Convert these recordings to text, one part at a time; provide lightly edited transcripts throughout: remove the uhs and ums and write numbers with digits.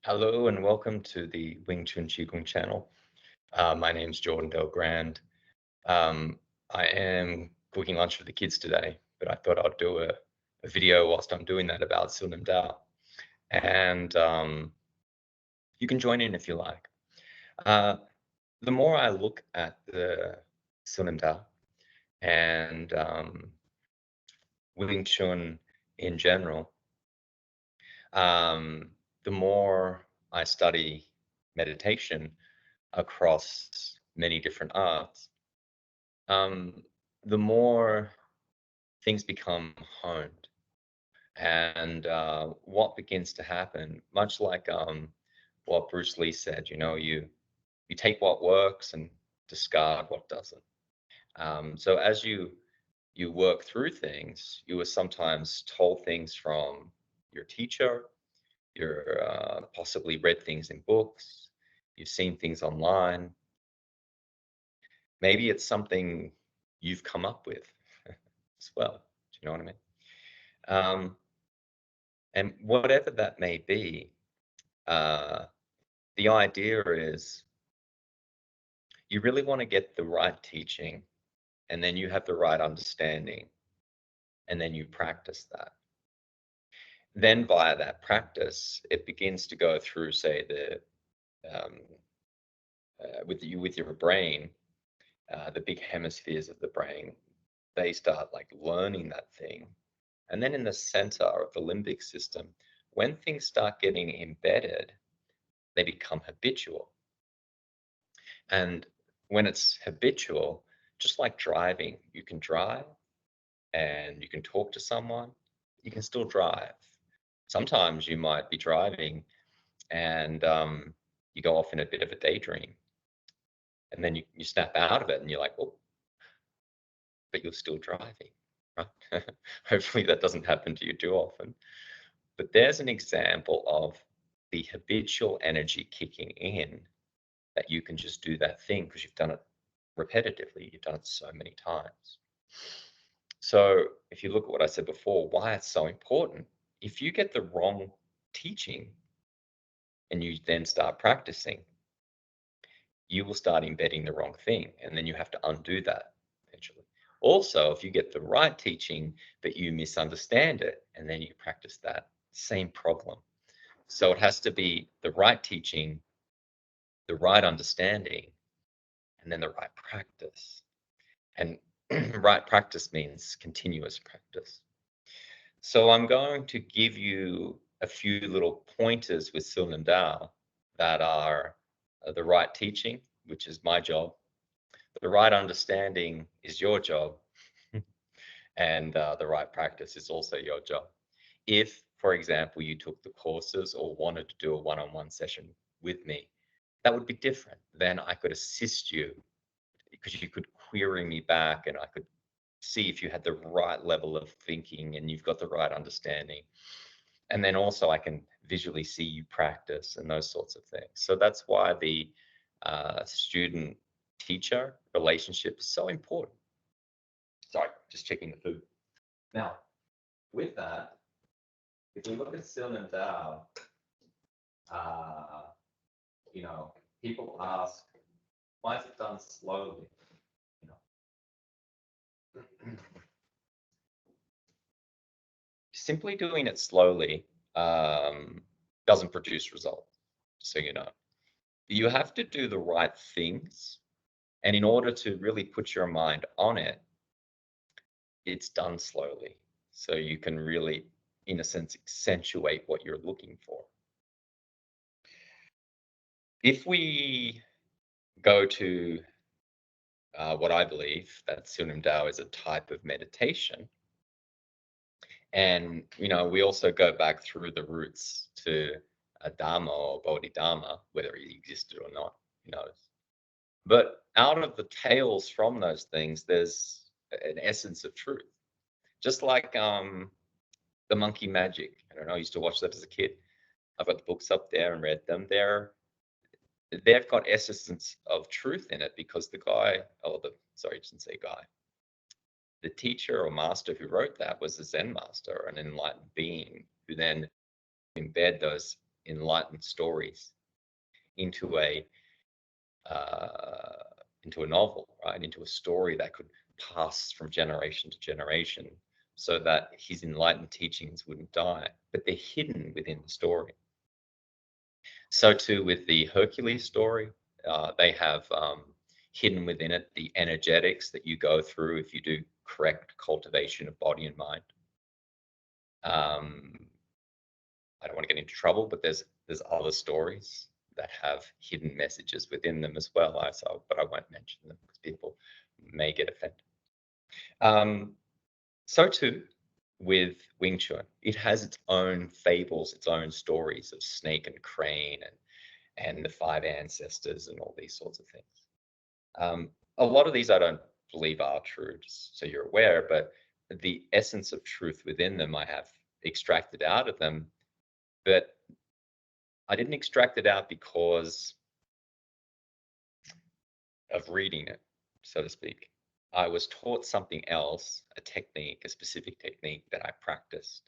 Hello and welcome to the Wing Chun Qigong channel. My name's Jordan Del Grand. I am cooking lunch for the kids today, but I thought I'd do a video whilst I'm doing that about Sun and Dao. And you can join in if you like. Uh, the more I look at the Sun and Dao and Wing Chun in general, um, the more I study meditation across many different arts, um, the more things become honed. And what begins to happen, much like what Bruce Lee said, you take what works and discard what doesn't. So as you work through things, you are sometimes told things from your teacher, you're possibly read things in books, you've seen things online. Maybe it's something you've come up with as well. Do you know what I mean? Um, and whatever that may be, uh, the idea is you really want to get the right teaching, and then you have the right understanding, and then you practice that. Then via that practice, it begins to go through, say, the um, with your brain, the big hemispheres of the brain. They start like learning that thing. And then in the center of the limbic system, when things start getting embedded, they become habitual. And when it's habitual, just like driving, you can drive and you can talk to someone, you can still drive. Sometimes you might be driving and you go off in a bit of a daydream, and then you snap out of it and you're like, oh, but you're still driving, right? Hopefully that doesn't happen to you too often. But there's an example of the habitual energy kicking in, that you can just do that thing because you've done it repetitively. You've done it so many times. So if you look at what I said before, why it's so important, if you get the wrong teaching and you then start practicing, you will start embedding the wrong thing, and then you have to undo that eventually. Also, if you get the right teaching, but you misunderstand it, and then you practice that, same problem. So it has to be the right teaching, the right understanding, and then the right practice. And right practice means continuous practice. So I'm going to give you a few little pointers with Sun and Dao that are the right teaching, which is my job. The right understanding is your job, and the right practice is also your job. If, for example, you took the courses or wanted to do a one-on-one session with me, that would be different. Then I could assist you because you could query me back and I could see if you had the right level of thinking and you've got the right understanding. And then also I can visually see you practice and those sorts of things. So that's why the student teacher relationship is so important. Sorry, just checking the food. Now, with that, if we look at Sil and Dao, uh, people ask, why is it done slowly? You know, simply doing it slowly doesn't produce results. So you have to do the right things, and in order to really put your mind on it, it's done slowly. So you can really, in a sense, accentuate what you're looking for. If we go to what I believe that Sunim Dao is a type of meditation, and we also go back through the roots to a Dharma or Bodhidharma, whether it existed or not, who knows. But out of the tales from those things, there's an essence of truth. Just like the Monkey Magic. I don't know. I used to watch that as a kid. I've got the books up there and read them. They've got essence of truth in it because the guy, oh, sorry, I didn't say guy. The teacher or master who wrote that was a Zen master, an enlightened being, who then embed those enlightened stories into a novel, right? Into a story that could pass from generation to generation, so that his enlightened teachings wouldn't die, but they're hidden within the story. So too with the Hercules story, they have hidden within it the energetics that you go through if you do correct cultivation of body and mind. I don't want to get into trouble, but there's other stories that have hidden messages within them as well. But I won't mention them because people may get offended. So too with Wing Chun, it has its own fables, its own stories of snake and crane and the five ancestors and all these sorts of things. A lot of these I don't believe are true, just so you're aware, but the essence of truth within them I have extracted out of them, but I didn't extract it out because of reading it, so to speak. I was taught something else, a technique, a specific technique that I practiced.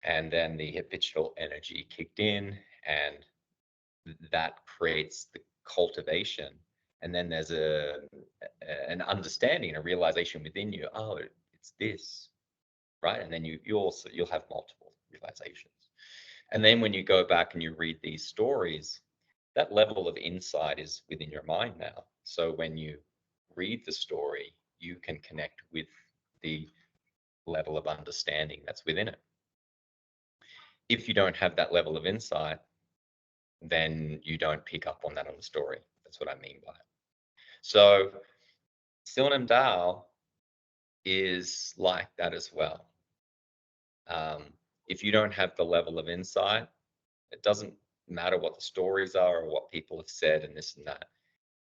And then the habitual energy kicked in, and that creates the cultivation. And then there's an understanding, a realization within you, oh, it's this, right? And then you'll have multiple realizations. And then when you go back and you read these stories, that level of insight is within your mind now. So when you read the story, you can connect with the level of understanding that's within it. If you don't have that level of insight, then you don't pick up on that on the story. That's what I mean by it. So Silnam Dao is like that as well. If you don't have the level of insight, it doesn't matter what the stories are or what people have said and this and that.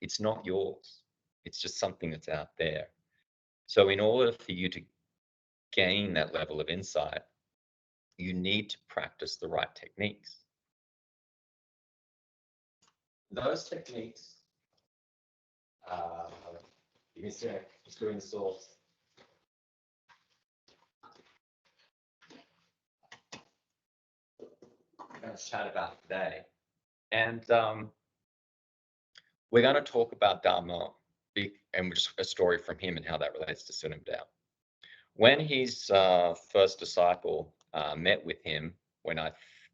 It's not yours. It's just something that's out there. So in order for you to gain that level of insight, you need to practice the right techniques. Those techniques, give me a sec, just doing the source. We're going to chat about today. And we're going to talk about Dharma and just a story from him and how that relates to Silnam Dao. When his first disciple met with him, when I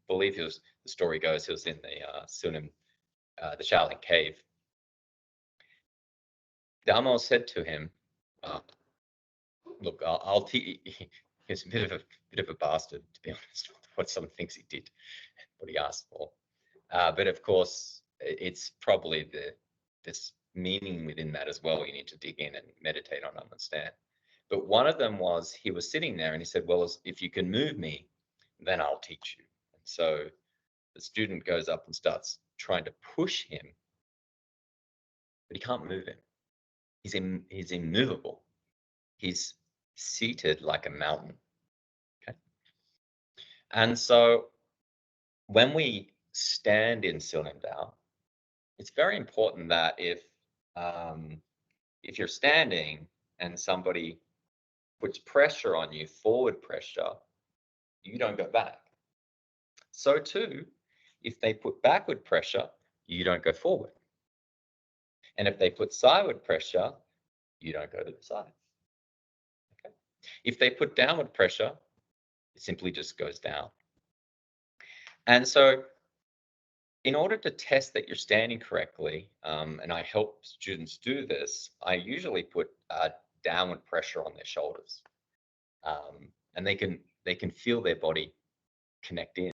believe the story goes, he was in the the Shaolin cave. Damo said to him, "Look, I'll teach." He's a bit of a bastard, to be honest, what some things he did, what he asked for. But of course, it's probably this meaning within that as well. You need to dig in and meditate on, understand. But one of them was he was sitting there and he said, "Well, if you can move me, then I'll teach you." And so the student goes up and starts trying to push him, but he can't move him. He's immovable. He's seated like a mountain. Okay. And so when we stand in Silnam Dao, it's very important that if you're standing and somebody puts pressure on you, forward pressure, you don't go back. So too, if they put backward pressure, you don't go forward. And if they put sideward pressure, you don't go to the side. Okay. If they put downward pressure, it simply just goes down. And so in order to test that you're standing correctly, and I help students do this, I usually put downward pressure on their shoulders. And they can feel their body connect in.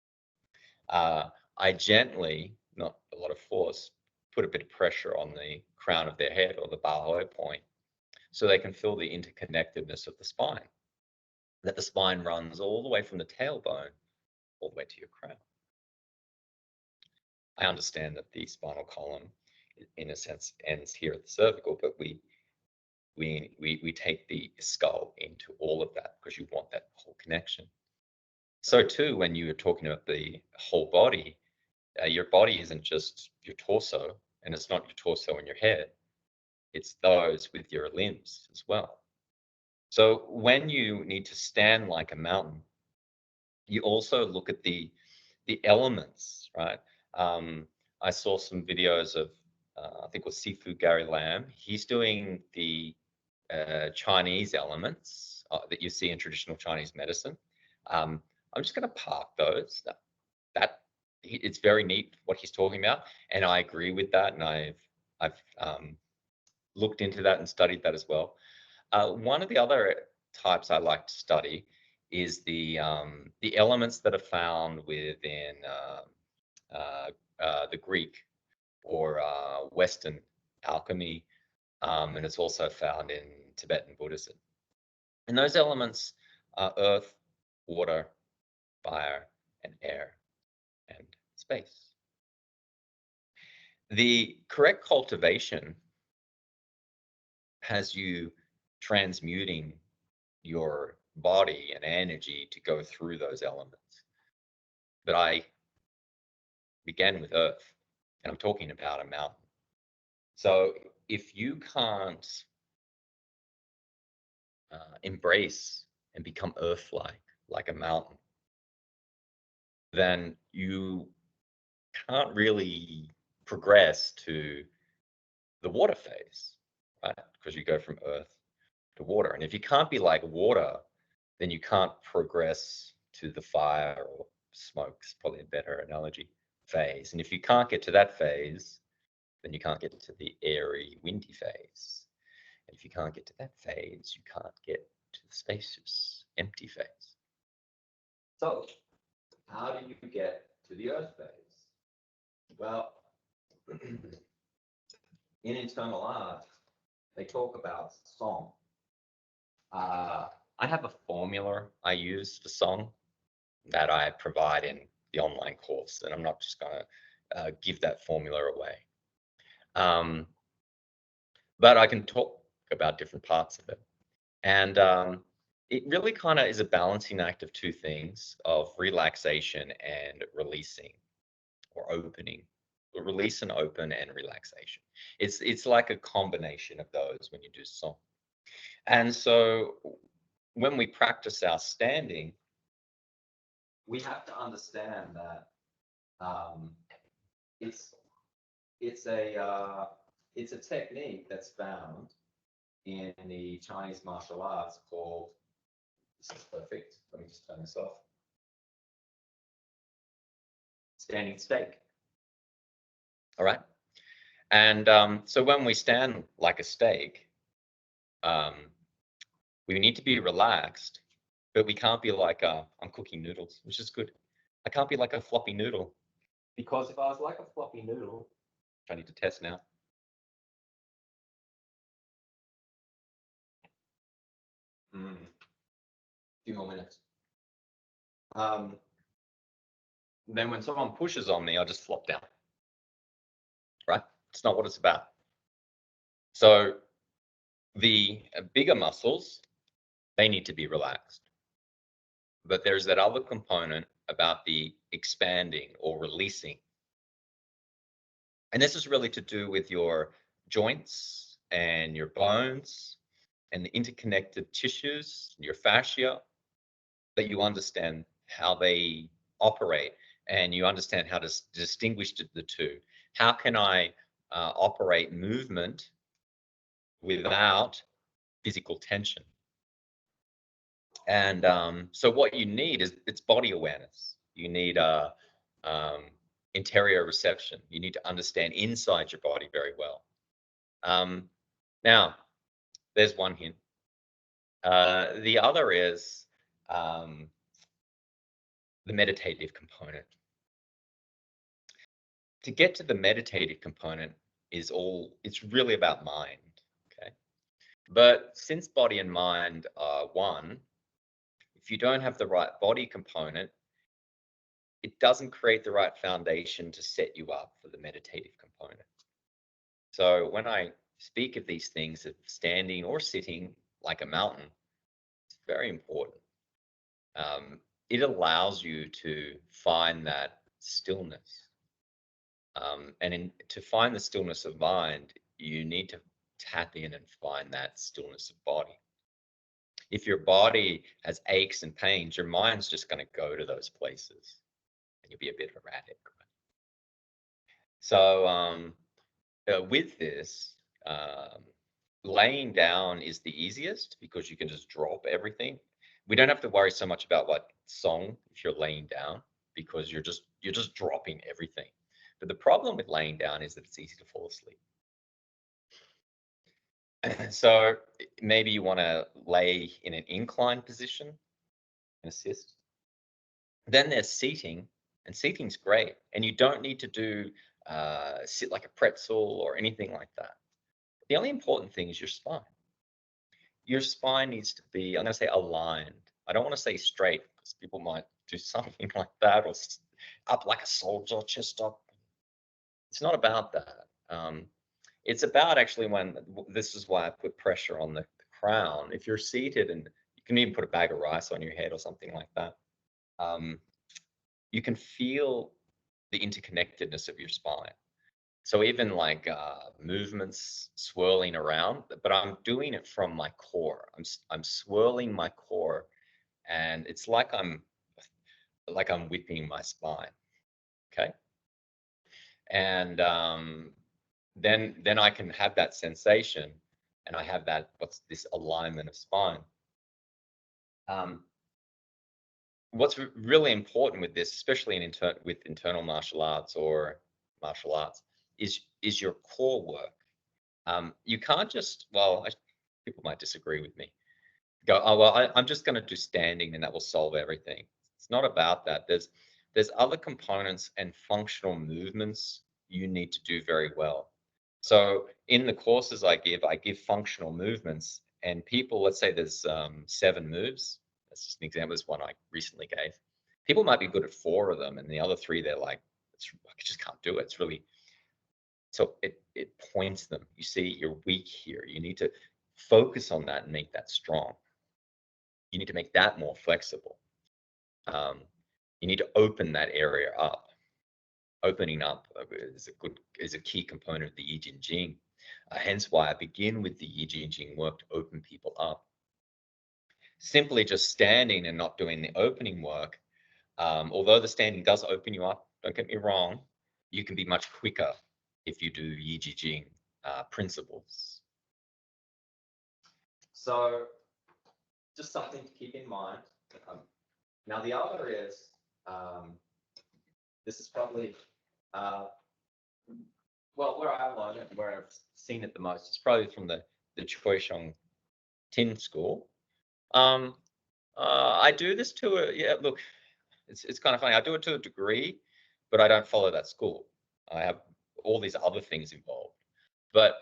I gently, not a lot of force, put a bit of pressure on the crown of their head or the Baoe point, so they can feel the interconnectedness of the spine, that the spine runs all the way from the tailbone all the way to your crown. I understand that the spinal column, in a sense, ends here at the cervical, but we take the skull into all of that because you want that whole connection. So too, when you are talking about the whole body, your body isn't just your torso, and it's not your torso and your head. It's those with your limbs as well. So when you need to stand like a mountain, you also look at the the elements, right? I saw some videos of, I think it was Sifu Gary Lam. He's doing the Chinese elements that you see in traditional Chinese medicine. I'm just going to park those. It's very neat what he's talking about, and I agree with that. And I've looked into that and studied that as well. One of the other types I like to study is the elements that are found within the Greek or Western alchemy, and it's also found in Tibetan Buddhism. And those elements are earth, water, fire, and air, and space. The correct cultivation has you transmuting your body and energy to go through those elements. But I began with earth, and I'm talking about a mountain. So if you can't embrace and become earth-like, like a mountain, then you can't really progress to the water phase, right? Because you go from earth to water. And if you can't be like water, then you can't progress to the fire or smoke, is probably a better analogy, phase. And if you can't get to that phase, then you can't get to the airy, windy phase. And if you can't get to that phase, you can't get to the spacious, empty phase. So, how do you get to the earth phase? Well, in internal art, they talk about song. I have a formula I use for song that I provide in the online course, and I'm not just going to give that formula away. But I can talk about different parts of it. And it really kind of is a balancing act of two things, of relaxation and releasing or opening. Release and open and relaxation. It's like a combination of those when you do song. And so when we practice our standing, we have to understand that it's a technique that's found in the Chinese martial arts called, this is perfect, let me just turn this off, standing steak. All right. And so when we stand like a steak, we need to be relaxed, but we can't be like, I'm cooking noodles, which is good. I can't be like a floppy noodle, because if I was like a floppy noodle, I need to test now. Few more minutes. Then when someone pushes on me, I just flop down. Right? It's not what it's about. So the bigger muscles, they need to be relaxed. But there's that other component about the expanding or releasing. And this is really to do with your joints and your bones and the interconnected tissues, your fascia, that you understand how they operate and you understand how to distinguish the two. How can I operate movement without physical tension? And so what you need is, it's body awareness. You need interior reception. You need to understand inside your body very well. Now, there's one hint. The other is the meditative component. To get to the meditative component it's really about mind, okay? But since body and mind are one, if you don't have the right body component, it doesn't create the right foundation to set you up for the meditative component. So when I speak of these things, of standing or sitting like a mountain, it's very important. It allows you to find that stillness. To find the stillness of mind, you need to tap in and find that stillness of body. If your body has aches and pains, your mind's just going to go to those places. and you'll be a bit erratic. So with this, laying down is the easiest because you can just drop everything. We don't have to worry so much about what song if you're laying down because you're just dropping everything. But the problem with laying down is that it's easy to fall asleep. So maybe you want to lay in an inclined position and assist. Then there's seating, and seating's great. And you don't need to do sit like a pretzel or anything like that. The only important thing is your spine. Your spine needs to be, I'm going to say aligned. I don't want to say straight because people might do something like that or up like a soldier, chest up. It's not about that. It's about actually when this is why I put pressure on the crown. If you're seated and you can even put a bag of rice on your head or something like that, you can feel the interconnectedness of your spine. So even like movements swirling around, but I'm doing it from my core. I'm swirling my core, and it's like I'm whipping my spine. Okay, and then I can have that sensation, and I have that what's this alignment of spine. What's really important with this, especially with internal martial arts or martial arts, is your core work. You can't just, well, people might disagree with me. Go, oh well, I'm just going to do standing and that will solve everything. It's not about that. There's other components and functional movements you need to do very well. So in the courses I give functional movements, and people, let's say there's 7 moves. That's just an example. This one I recently gave. People might be good at 4 of them, and the other 3 they're like, I just can't do it. It's really, so it points them. You see, you're weak here. You need to focus on that and make that strong. You need to make that more flexible. You need to open that area up. Opening up is a key component of the Yi Jin Jing. Hence why I begin with the Yi Jin Jing work to open people up. Simply just standing and not doing the opening work, although the standing does open you up, don't get me wrong, you can be much quicker if you do Yi Jin Jing principles. So just something to keep in mind. Now the other is, this is probably, well, where I learned it, where I've seen it the most, it's probably from the Choi Shong Tin school. I do this to a, yeah, look, it's kind of funny. I do it to a degree, but I don't follow that school. I have all these other things involved. But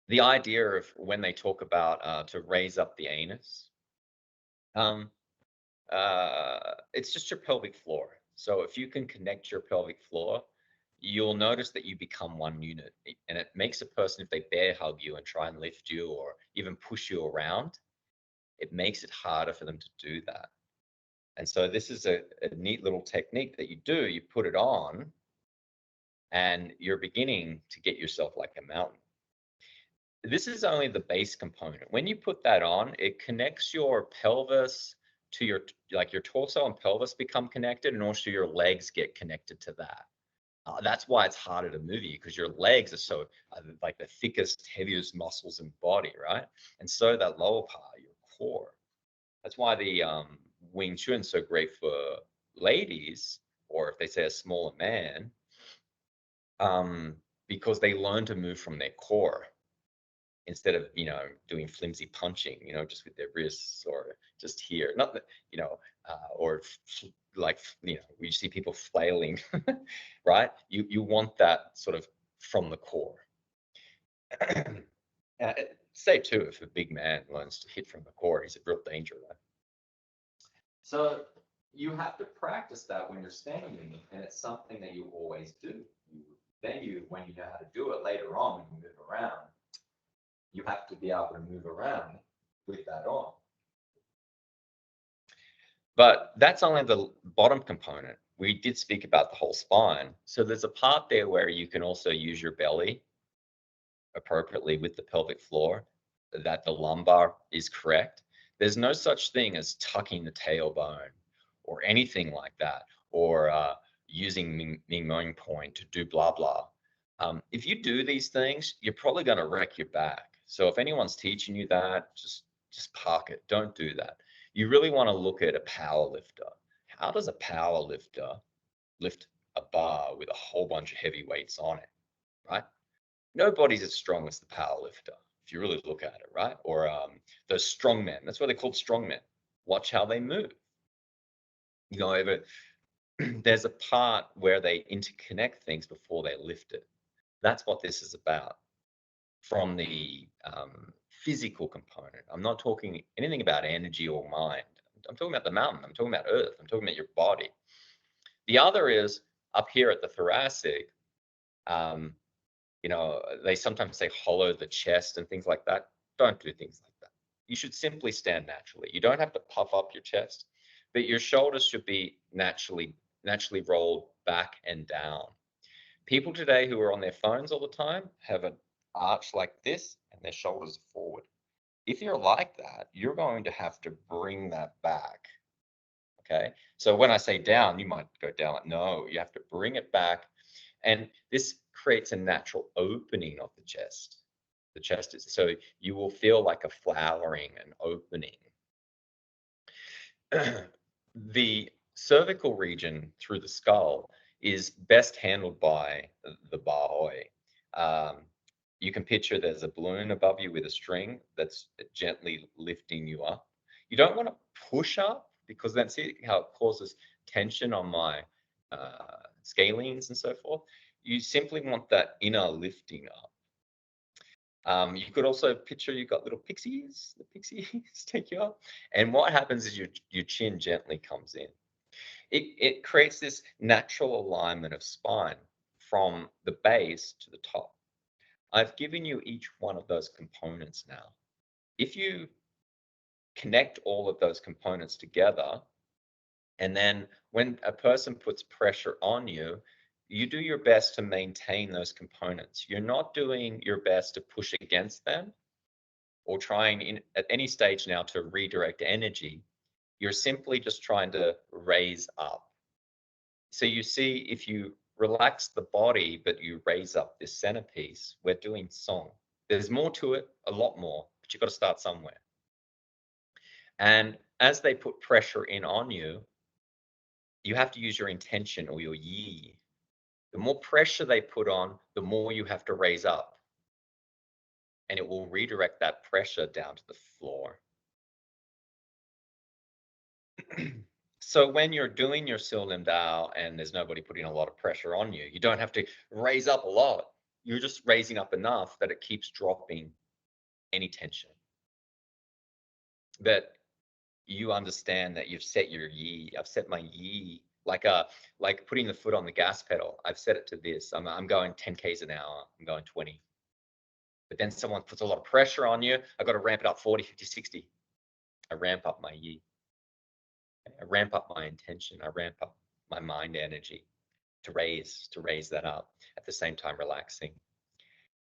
the idea of when they talk about to raise up the anus, it's just your pelvic floor. So if you can connect your pelvic floor, you'll notice that you become one unit, and it makes a person, if they bear hug you and try and lift you or even push you around, it makes it harder for them to do that. And so this is a neat little technique that you do. You put it on, and you're beginning to get yourself like a mountain. This is only the base component. When you put that on, it connects your pelvis to your, like your torso and pelvis become connected, and also your legs get connected to that. That's why it's harder to move you, because your legs are so like the thickest, heaviest muscles in body, right? And so that lower part, your core. That's why the Wing Chun is so great for ladies, or if they say a smaller man, because they learn to move from their core instead of, doing flimsy punching, just with their wrists or just here. Not that, or like, we see people flailing, right? You want that sort of from the core. Say too, if a big man learns to hit from the core, he's a real danger, right? So you have to practice that when you're standing, and it's something that you always do. When you know how to do it later on, when you move around, you have to be able to move around with that on. But that's only the bottom component. We did speak about the whole spine. So there's a part there where you can also use your belly appropriately with the pelvic floor, that the lumbar is correct. There's no such thing as tucking the tailbone or anything like that, or using Ming Point to do blah blah. If you do these things, you're probably going to wreck your back. So if anyone's teaching you that, just park it. Don't do that. You really want to look at a power lifter. How does a power lifter lift a bar with a whole bunch of heavy weights on it, right? Nobody's as strong as the power lifter, if you really look at it, right? Or those strong men. That's why they're called strong men. Watch how they move. You know, there's a part where they interconnect things before they lift it. That's what this is about. From the physical component, I'm not talking anything about energy or mind. I'm talking about the mountain. I'm talking about earth. I'm talking about your body. The other is up here at the thoracic. Um, you know, they sometimes say hollow the chest and things like that. Don't do things like that. You should simply stand naturally. You don't have to puff up your chest, but your shoulders should be naturally rolled back and down. People today who are on their phones all the time have an arch like this and their shoulders forward. If you're like that, you're going to have to bring that back. Okay. So when I say down, you might go down like, no, you have to bring it back. And this creates a natural opening of the chest. The chest is, so you will feel like a flowering and opening. The cervical region through the skull is best handled by the Bahoy. You can picture there's a balloon above you with a string that's gently lifting you up. You don't want to push up because then see how it causes tension on my scalenes and so forth. You simply want that inner lifting up. You could also picture you've got little pixies, the pixies take you up. And what happens is your chin gently comes in. It creates this natural alignment of spine from the base to the top. I've given you each one of those components now. If you connect all of those components together, and then when a person puts pressure on you, you do your best to maintain those components. You're not doing your best to push against them or trying at any stage now to redirect energy. You're simply just trying to raise up. So you see, if you relax the body, but you raise up this centerpiece, we're doing song. There's more to it, a lot more, but you've got to start somewhere. And as they put pressure in on you, you have to use your intention or your yi. The more pressure they put on, the more you have to raise up. And it will redirect that pressure down to the floor. So when you're doing your Sil Lim Dao and there's nobody putting a lot of pressure on you, you don't have to raise up a lot. You're just raising up enough that it keeps dropping any tension. That you understand that you've set your yi. I've set my yi like putting the foot on the gas pedal. I've set it to this. I'm going 10 k's an hour. I'm going 20. But then someone puts a lot of pressure on you. I've got to ramp it up 40, 50, 60. I ramp up my yi. I ramp up my intention. I ramp up my mind energy to raise that up at the same time relaxing.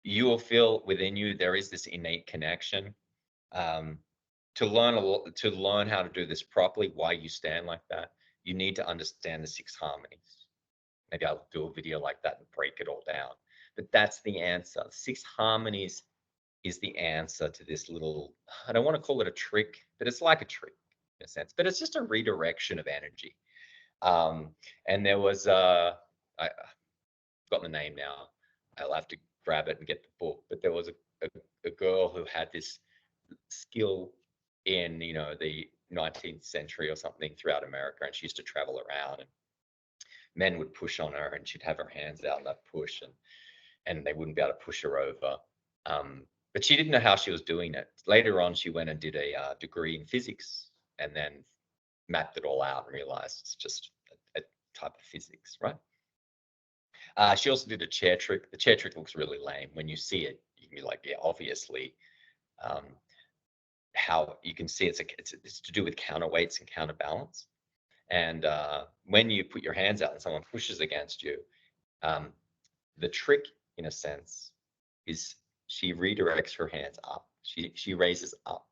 You will feel within you there is this innate connection. To learn how to do this properly, why you stand like that, you need to understand the 6 harmonies. Maybe I'll do a video like that and break it all down. But that's the answer. 6 harmonies is the answer to this little, I don't want to call it a trick, but it's like a trick in a sense, but it's just a redirection of energy. And there was, I've forgotten the name now. I'll have to grab it and get the book, but there was a girl who had this skill in, you know, the 19th century or something throughout America, and she used to travel around and men would push on her and she'd have her hands out and they'd push and they wouldn't be able to push her over. But she didn't know how she was doing it. Later on, she went and did a degree in physics and then mapped it all out and realized it's just a type of physics, right? She also did a chair trick. The chair trick looks really lame. When you see it, you can be like, yeah, obviously. How you can see it's to do with counterweights and counterbalance. And when you put your hands out and someone pushes against you, the trick, in a sense, is she redirects her hands up. She raises up.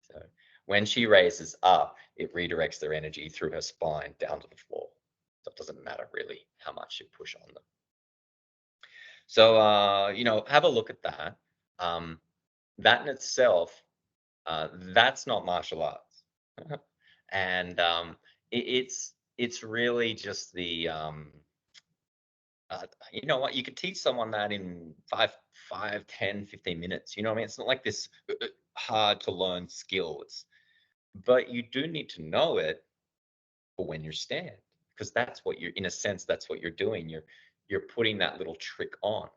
So When she raises up, it redirects their energy through her spine down to the floor. So it doesn't matter really how much you push on them. So, have a look at that. That in itself, that's not martial arts. And it's really just you know what, you could teach someone that in 10, 15 minutes. You know what I mean? It's not like this hard to learn skill. But you do need to know it for when you stand, because that's what you're, in a sense, that's what you're doing. You're putting that little trick on,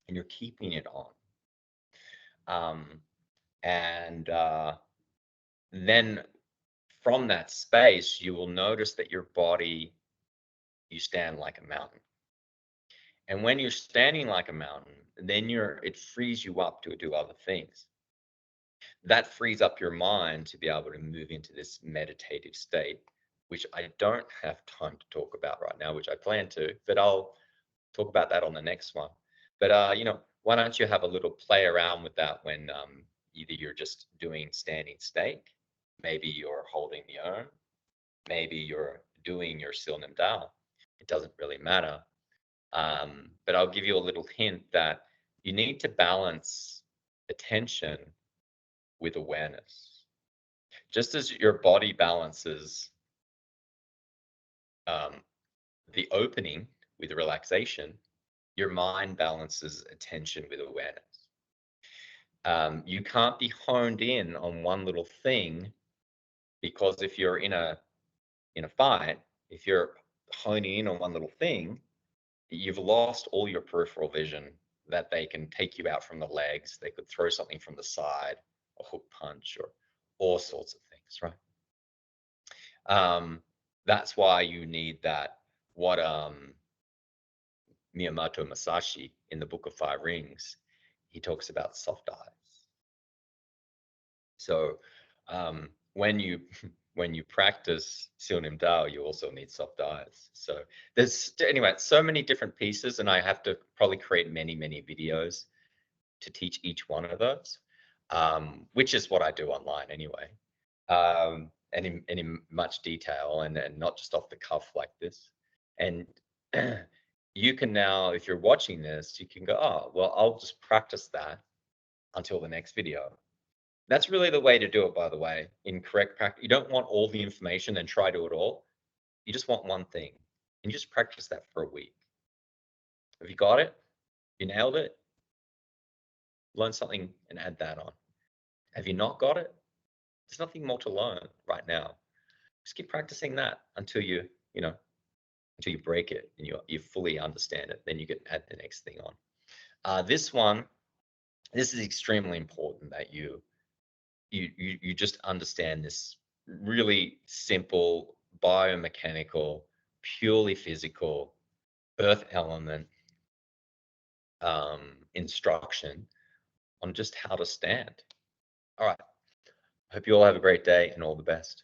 and you're keeping it on. Um, and then from that space, you will notice that your body, you stand like a mountain. And when you're standing like a mountain, then it frees you up to do other things. That frees up your mind to be able to move into this meditative state, which I don't have time to talk about right now, which I plan to, but I'll talk about that on the next one. But why don't you have a little play around with that when either you're just doing standing state, maybe you're holding the urn, maybe you're doing your Silnam Dao. It doesn't really matter. But I'll give you a little hint that you need to balance attention with awareness. Just as your body balances the opening with relaxation, your mind balances attention with awareness. You can't be honed in on one little thing, because if you're in a fight, if you're honing in on one little thing, you've lost all your peripheral vision, that they can take you out from the legs, they could throw something from the side, a hook punch, or all sorts of things, right? That's why you need that, what Miyamoto Musashi in the Book of Five Rings, he talks about soft eyes. So when you when you practice Silnim Dao, you also need soft eyes. So there's, anyway, so many different pieces, and I have to probably create many videos to teach each one of those, which is what I do online anyway, and in much detail, and not just off the cuff like this. And you can now, if you're watching this, you can go, oh, well, I'll just practice that until the next video. That's really the way to do it, by the way, in correct practice. You don't want all the information and try to do it all. You just want one thing, and you just practice that for a week. Have you got it? You nailed it? Learn something and add that on. Have you not got it? There's nothing more to learn right now. Just keep practicing that until you break it and you fully understand it. Then you can add the next thing on. This is extremely important, that you just understand this really simple biomechanical, purely physical earth element instruction on just how to stand. All right. Hope you all have a great day and all the best.